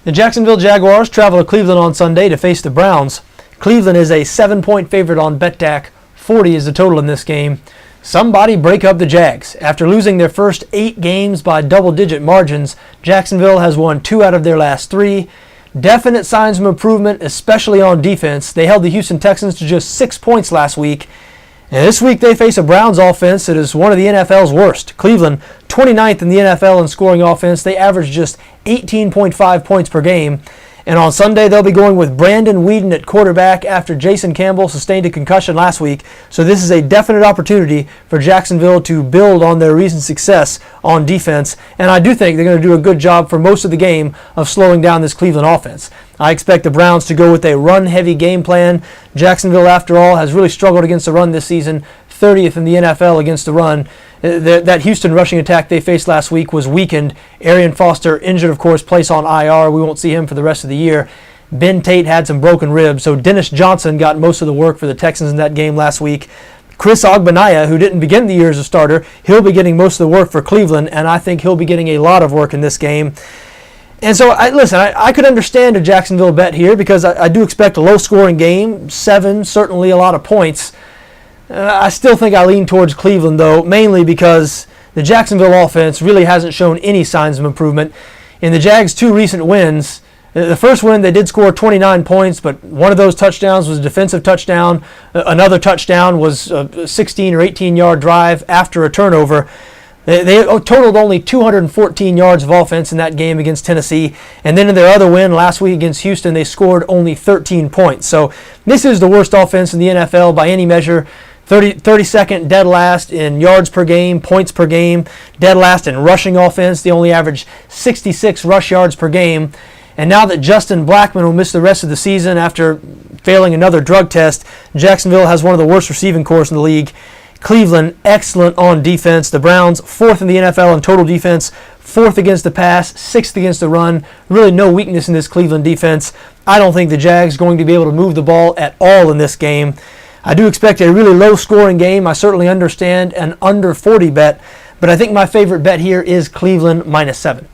The Jacksonville Jaguars travel to Cleveland on Sunday to face the Browns. Cleveland is a 7-point favorite on BETDAQ. 40 is the total in this game. Somebody break up the Jags. After losing their first 8 games by double-digit margins, Jacksonville has won 2 out of their last 3. Definite signs of improvement, especially on defense. They held the Houston Texans to just 6 points last week. And this week they face a Browns offense that is one of the NFL's worst. Cleveland, 29th in the NFL in scoring offense. They average just 18.5 points per game. And on Sunday, they'll be going with Brandon Weeden at quarterback after Jason Campbell sustained a concussion last week. So this is a definite opportunity for Jacksonville to build on their recent success on defense. And I do think they're going to do a good job for most of the game of slowing down this Cleveland offense. I expect the Browns to go with a run-heavy game plan. Jacksonville, after all, has really struggled against the run this season, 30th in the NFL against the run. That Houston rushing attack they faced last week was weakened. Arian Foster injured, of course, placed on IR. We won't see him for the rest of the year. Ben Tate had some broken ribs, so Dennis Johnson got most of the work for the Texans in that game last week. Chris Ogbenaya, who didn't begin the year as a starter, he'll be getting most of the work for Cleveland, and I think he'll be getting a lot of work in this game. And so, I could understand a Jacksonville bet here because I do expect a low-scoring game, 7, certainly a lot of points. I still think I lean towards Cleveland, though, mainly because the Jacksonville offense really hasn't shown any signs of improvement. In the Jags' 2 recent wins, the first win they did score 29 points, but one of those touchdowns was a defensive touchdown. Another touchdown was a 16 or 18-yard drive after a turnover. They totaled only 214 yards of offense in that game against Tennessee. And then in their other win last week against Houston, they scored only 13 points. So this is the worst offense in the NFL by any measure. 32nd dead last in yards per game, points per game, dead last in rushing offense. They only average 66 rush yards per game. And now that Justin Blackmon will miss the rest of the season after failing another drug test, Jacksonville has one of the worst receiving corps in the league. Cleveland, excellent on defense. The Browns, 4th in the NFL in total defense, 4th against the pass, 6th against the run. Really no weakness in this Cleveland defense. I don't think the Jags are going to be able to move the ball at all in this game. I do expect a really low-scoring game. I certainly understand an under 40 bet, but I think my favorite bet here is Cleveland -7.